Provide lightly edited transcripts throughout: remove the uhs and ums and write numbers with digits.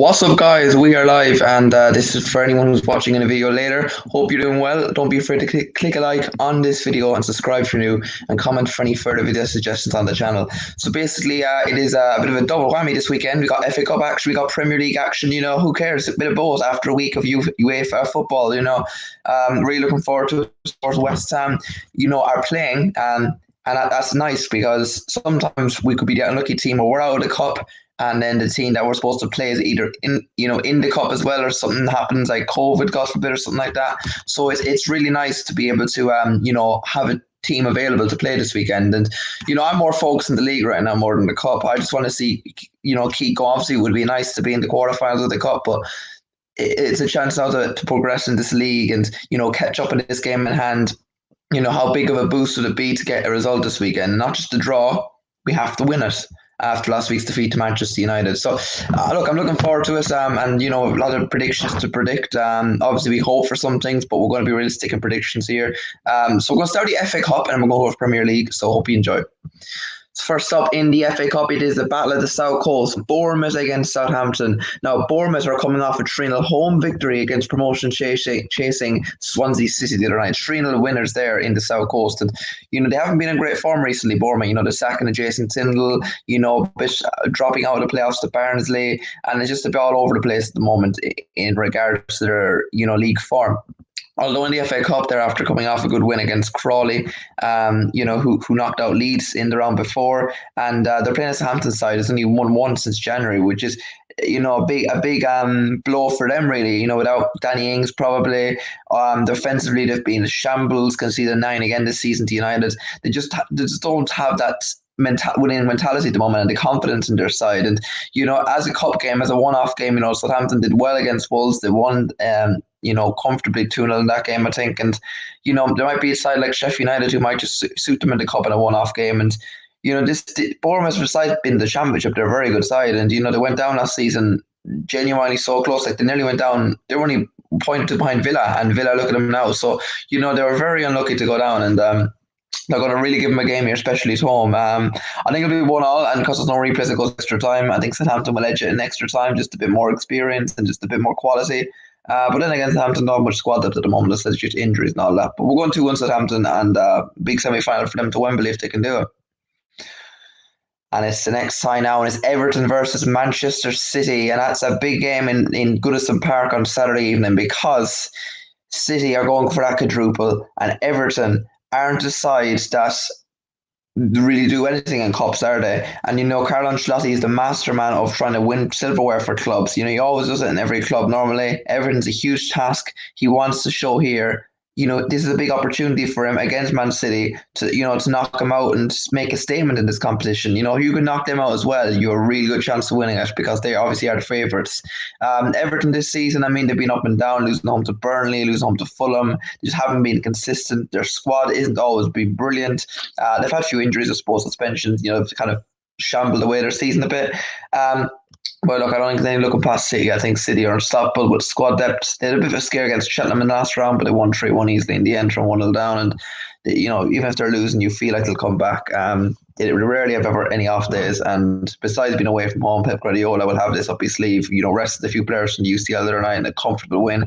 What's up, guys? We are live, and this is for anyone who's watching in a video later. Hope you're doing well. Don't be afraid to click a like on this video and subscribe if you're new, and comment for any further video suggestions on the channel. So basically, it is a bit of a double whammy this weekend. We got FA Cup action, we got Premier League action. Who cares? A bit of both after a week of UEFA football. Really looking forward to it. Of course, West Ham, are playing. And that's nice because sometimes we could be the unlucky team where we're out of the cup, and then the team that we're supposed to play is either in the cup as well, or something happens like COVID, God forbid, or something like that. So it's really nice to be able to have a team available to play this weekend. And I'm more focused in the league right now more than the cup. I just want to see keep going. Obviously, it would be nice to be in the quarterfinals of the cup, but it's a chance now to progress in this league and catch up in this game in hand. How big of a boost would it be to get a result this weekend? Not just a draw, we have to win it after last week's defeat to Manchester United. So, look, I'm looking forward to it, and a lot of predictions to predict. Obviously, we hope for some things, but we're going to be realistic in predictions here. So we're going to start the FA Cup, and we're going to go with Premier League. So, hope you enjoy. First up in the FA Cup, it is the Battle of the South Coast, Bournemouth against Southampton. Now, Bournemouth are coming off a 3-0 home victory against promotion chasing Swansea City the other night. 3-0 winners there in the South Coast. And, they haven't been in great form recently, Bournemouth. They're sacking of Jason Tindall, dropping out of the playoffs to Barnsley, and it's just a bit all over the place at the moment in regards to their, league form. Although in the FA Cup, they're after coming off a good win against Crawley, who knocked out Leeds in the round before, and they're playing a Southampton side. It's only won one since January, which is a big blow for them, really. Without Danny Ings, probably defensively they've been shambles. Conceded 9 again this season to United. They just don't have that winning mentality at the moment and the confidence in their side. And as a cup game, as a one-off game, Southampton did well against Wolves. They won comfortably 2-0 in that game, I think. And there might be a side like Sheffield United who might just suit them in the cup in a one-off game. And this Bournemouth side in the Championship, they're a very good side. And they went down last season genuinely so close. Like, they nearly went down. They were only pointed behind Villa, and Villa, look at them now. So they were very unlucky to go down. And they're going to really give them a game here, especially at home. I think it'll be 1-1, and because there's no replays, it goes extra time. I think Southampton will edge it in extra time, just a bit more experience and just a bit more quality. But then again, Southampton don't have much squad depth at the moment, that's due to injuries and all that. But we're going 2-1 Southampton, and big semi-final for them to Wembley if they can do it. And it's the next tie now, and it's Everton versus Manchester City, and that's a big game in Goodison Park on Saturday evening, because City are going for that quadruple, and Everton aren't a side that really do anything in cups, are they? And Carlo Ancelotti is the masterman of trying to win silverware for clubs. He always does it in every club normally. Everton's a huge task. He wants to show here, this is a big opportunity for him against Man City to knock them out and make a statement in this competition. If you can knock them out as well, you have a really good chance of winning it, because they obviously are the favourites. Everton this season, they've been up and down, losing home to Burnley, losing home to Fulham. They just haven't been consistent. Their squad isn't always been brilliant. They've had a few injuries, I suppose, suspensions, to kind of shambled away their season a bit. But look, I don't think they're looking past City. I think City are unstoppable with squad depth. They had a bit of a scare against Cheltenham in the last round, but they won 3-1 easily in the end from 1-0 down. And even if they're losing, you feel like they'll come back. They rarely have ever any off days. And besides being away from home, Pep Guardiola will have this up his sleeve. Rested a few players from UCL the other night in a comfortable win.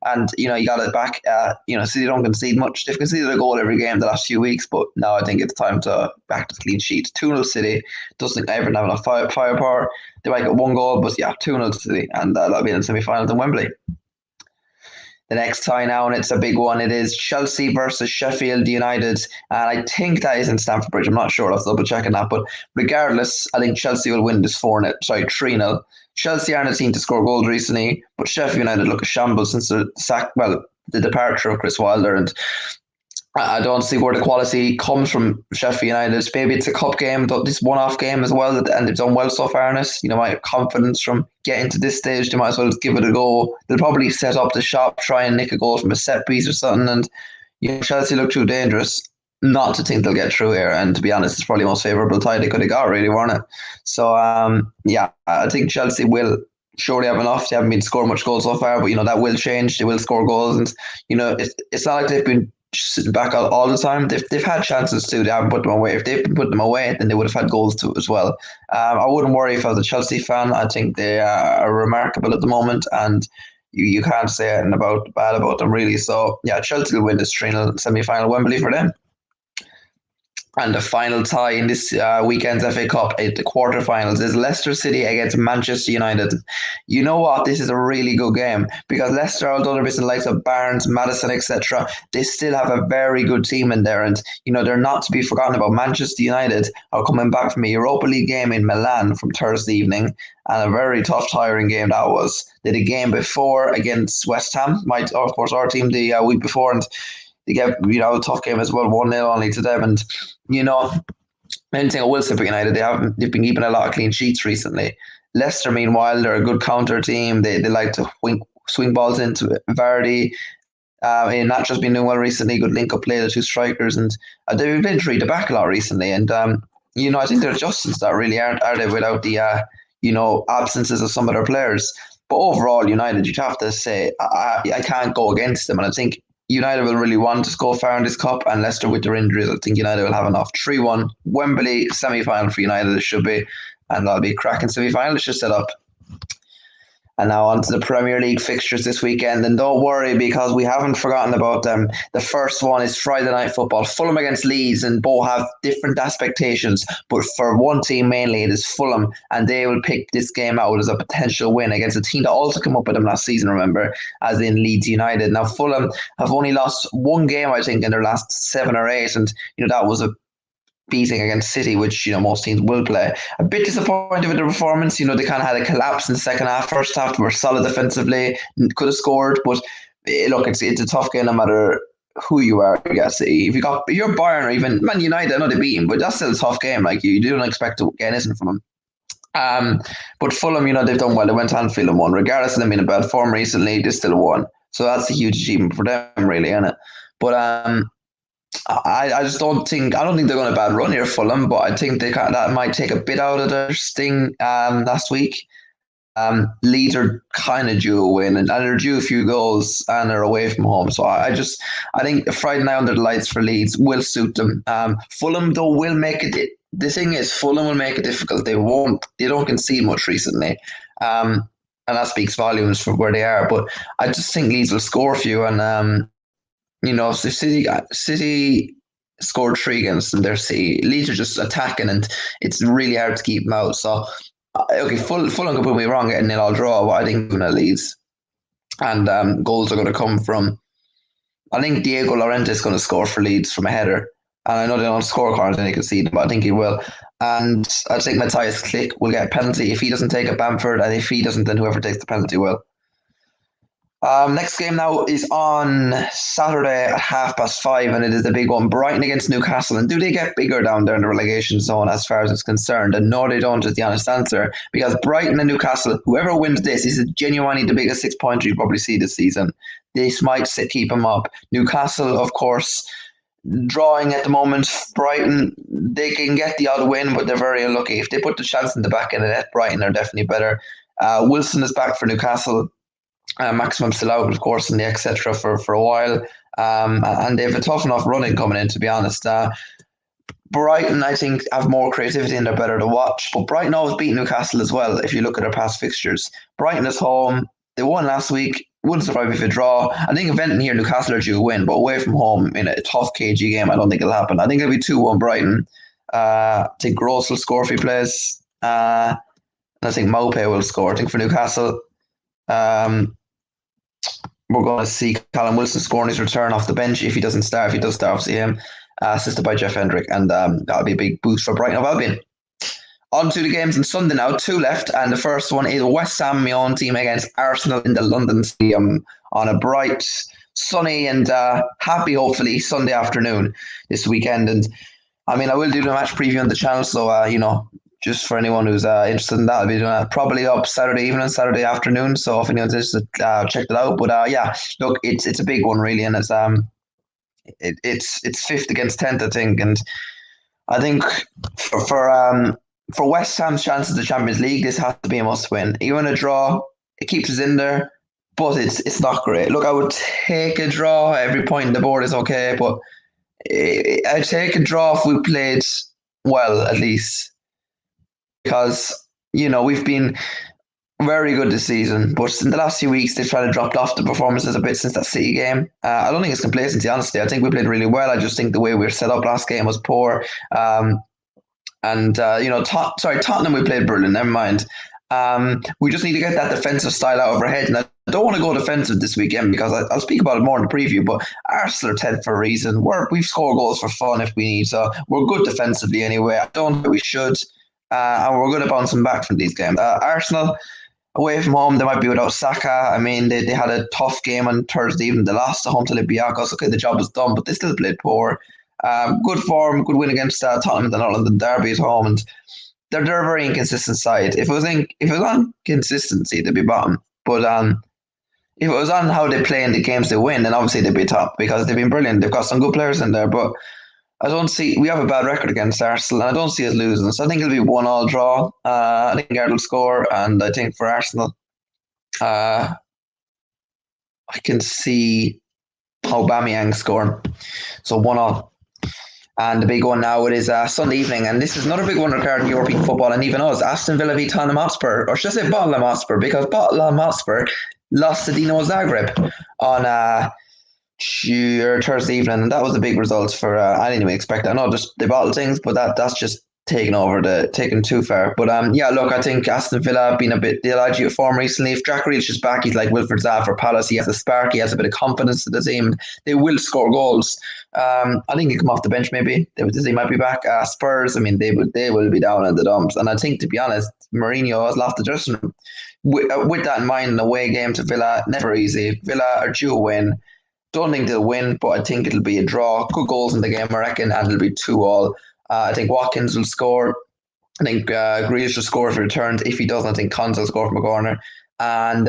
And, you got it back. City don't concede much. They've conceded a goal every game the last few weeks, but now I think it's time to back to clean sheet. 2-0 City. Doesn't think Everton have enough firepower. They might get one goal, but yeah, 2-0 City. And that'll be in the semi-finals in Wembley. The next tie now, and it's a big one. It is Chelsea versus Sheffield United. And I think that is in Stamford Bridge. I'm not sure. I'll double checking that. But regardless, I think Chelsea will win this 3-0. Chelsea aren't a team to score goals recently, but Sheffield United look a shambles since the departure of Chris Wilder. And I don't see where the quality comes from Sheffield United. Maybe it's a cup game, this one-off game as well, and they've done well so far in it. Might have confidence from getting to this stage. They might as well just give it a go. They'll probably set up the shop, try and nick a goal from a set piece or something. And Chelsea look too dangerous not to think they'll get through here. And to be honest, it's probably the most favourable tie they could have got, really, weren't it? So, I think Chelsea will surely have enough. They haven't been scoring much goals so far, but, that will change. They will score goals. And, it's not like they've been just sitting back all the time. They've had chances too. They haven't put them away. If they've put them away, then they would have had goals too as well. I wouldn't worry if I was a Chelsea fan. I think they are remarkable at the moment, and you can't say anything bad about them really. So yeah, Chelsea will win this 3-0 semi-final Wembley for them. And the final tie in this weekend's FA Cup at the quarterfinals is Leicester City against Manchester United. You know what? This is a really good game because Leicester, although they're missing the likes of Barnes, Madison, etc., they still have a very good team in there. And, they're not to be forgotten about. Manchester United are coming back from a Europa League game in Milan from Thursday evening, and a very tough, tiring game that was. They did a game before against West Ham, of course, our team the week before, and they get a tough game as well, 1-0 only to them. And main thing I will say about United, they've been keeping a lot of clean sheets recently. Leicester, meanwhile, they're a good counter team. They like to swing balls into Vardy. Nacho's been doing well recently. Good link up play, the two strikers, and they've been three to back a lot recently. And I think they're adjustments that really aren't are they without the absences of some of their players. But overall, United, you'd have to say I can't go against them, and I think United will really want to go far in this cup, and Leicester with their injuries, I think United will have enough. 3-1, Wembley semi-final for United it should be, and that'll be a cracking semi-final. It's just set up. And now on to the Premier League fixtures this weekend. And don't worry, because we haven't forgotten about them. The first one is Friday night football. Fulham against Leeds, and both have different expectations. But for one team mainly, it is Fulham. And they will pick this game out as a potential win against a team that also came up with them last season, remember, as in Leeds United. Now, Fulham have only lost one game, I think, in their last 7 or 8. And, that was a beating against City, which most teams will play. A bit disappointed with the performance. They kind of had a collapse in the second half. First half, they were solid defensively, could have scored, but look, it's a tough game no matter who you are. I guess if you're Bayern or even Man United, I know they beat him, but that's still a tough game. Like you don't expect to get anything from them. But Fulham, they've done well. They went to Anfield and won, regardless of them being in bad form recently. They still won, so that's a huge achievement for them, really, isn't it? But I don't think they're going to bad run here, Fulham, but I think that might take a bit out of their sting last week. Leeds are kind of due a win, and they're due a few goals, and they're away from home. So I think Friday night under the lights for Leeds will suit them. Fulham though will make it. The thing is, Fulham will make it difficult. They don't concede much recently, and that speaks volumes for where they are. But I just think Leeds will score a few, and if City scored 3 against them, Leeds are just attacking, and it's really hard to keep them out. So, okay, Fulham could put me wrong getting an 0-0 draw, but I think going to Leeds, and goals are going to come from. I think Diego Llorente is going to score for Leeds from a header, and I know they don't score cards and they can see them, but I think he will. And I think Matthias Klick will get a penalty if he doesn't take it. Bamford, and if he doesn't, then whoever takes the penalty will. Next game now is on Saturday at 5:30, and it is the big one, Brighton against Newcastle. And do they get bigger down there in the relegation zone as far as it's concerned? And no, they don't, is the honest answer. Because Brighton and Newcastle, whoever wins this is genuinely the biggest 6-pointer you probably see this season. This might keep them up. Newcastle, of course, drawing at the moment. Brighton, they can get the odd win, but they're very unlucky. If they put the chance in the back end of net, Brighton are definitely better. Wilson is back for Newcastle. Maximum still out, of course, in the etc. for a while, and they have a tough enough running coming in, to be honest. Brighton, I think, have more creativity and they're better to watch, but Brighton always beat Newcastle as well. If you look at their past fixtures, Brighton is home. They won last week. Wouldn't surprise me if they draw. I think eventually here Newcastle are due a win, but away from home in a tough KG game, I don't think it'll happen. I think it'll be 2-1 Brighton. I think Gross will score if he plays. I think Maupay will score. I think for Newcastle. We're going to see Callum Wilson scoring his return off the bench if he doesn't start. If he does start, obviously him, assisted by Jeff Hendrick, and that'll be a big boost for Brighton of Albion. On to the games on Sunday now, 2 left, and the first one is West Ham, my own team, against Arsenal in the London Stadium on a bright, sunny, and happy, hopefully, Sunday afternoon this weekend. And I mean, I will do the match preview on the channel, so just for anyone who's interested in that, I'll be doing that probably up Saturday evening, Saturday afternoon. So if anyone's interested, check it out. But yeah, look, it's a big one really, and it's 5th against 10th, I think. And I think for West Ham's chances of the Champions League, this has to be a must win. Even a draw, it keeps us in there. but it's not great. Look, I would take a draw. Every point in the board is okay, but I'd take a draw if we played well, at least, because we've been very good this season, but in the last few weeks they've tried to drop off the performances a bit since that City game. I don't think it's complacency, honestly. I think we played really well. I just think the way we were set up last game was poor. And Tottenham we played brilliant. Never mind. We just need to get that defensive style out of our head. And I don't want to go defensive this weekend because I'll speak about it more in the preview. But Arsenal are 10th for a reason. We've scored goals for fun if we need. So we're good defensively anyway. I don't think we should. And we're going to bounce them back from these games. Arsenal, away from home, they might be without Saka. I mean, they had a tough game on Thursday evening. They lost at home to Olympiacos. Okay, the job was done, but they still played poor. Good form, good win against Tottenham in the London Derby at home, and they're a very inconsistent side. If it was on consistency, they'd be bottom. But if it was on how they play in the games they win, then obviously they'd be top because they've been brilliant. They've got some good players in there, but I don't see we have a bad record against Arsenal, and I don't see us losing. So I think it'll be 1-1 draw. I think Gerd will score, and I think for Arsenal, I can see Aubameyang scoring. So 1-1. And the big one now, it is Sunday evening, and this is another big one regarding European football, and even us. Aston Villa v Tottenham Hotspur, or should I say Tottenham Hotspur, because Tottenham Hotspur lost to Dinamo Zagreb on Thursday evening, and that was a big result for. I didn't even expect that. I know just they bottle things, but that's just taken too far. But yeah, look, I think Aston Villa have been a bit delighted with form recently. If Jack Grealish is back, he's like Wilfred Zaha for Palace. He has a spark, he has a bit of confidence to the team. They will score goals. I think he'll come off the bench maybe. They might be back. Spurs, I mean, they will be down in the dumps. And I think, to be honest, Mourinho has lost the dressing room. With that in mind, an away game to Villa, never easy. Villa are due a win. Don't think they'll win, but I think it'll be a draw. Good goals in the game, I reckon, and it'll be 2-2. I think Watkins will score. I think Grealish will score if he returns. If he doesn't, I think Konsa will score from a corner. And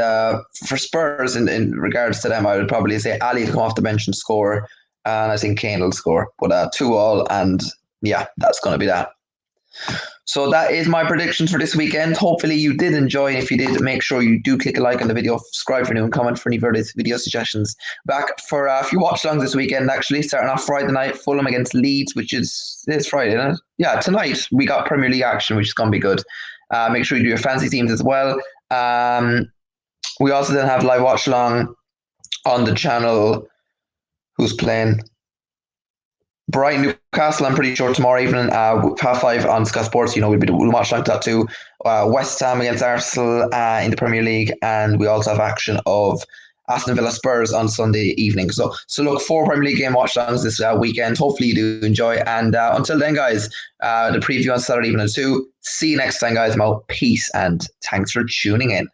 for Spurs, in regards to them, I would probably say Ali will come off the bench and score. And I think Kane will score. But 2-2, and yeah, that's going to be that. So that is my predictions for this weekend. Hopefully you did enjoy. If you did, make sure you do click a like on the video, subscribe for new, and comment for any further video suggestions. Back for a few watch alongs this weekend, actually, starting off Friday night, Fulham against Leeds, which is this Friday, isn't it? Yeah, tonight we got Premier League action, which is going to be good. Make sure you do your fancy teams as well. We also then have live watch along on the channel. Who's playing? Brighton Newcastle, I'm pretty sure tomorrow evening, 5:30 on Sky Sports. We'll watch like that too. West Ham against Arsenal in the Premier League, and we also have action of Aston Villa Spurs on Sunday evening. So look, 4 Premier League game watch alongs this weekend. Hopefully you do enjoy. And until then, guys, the preview on Saturday evening too. See you next time, guys. I'm out. Peace and thanks for tuning in.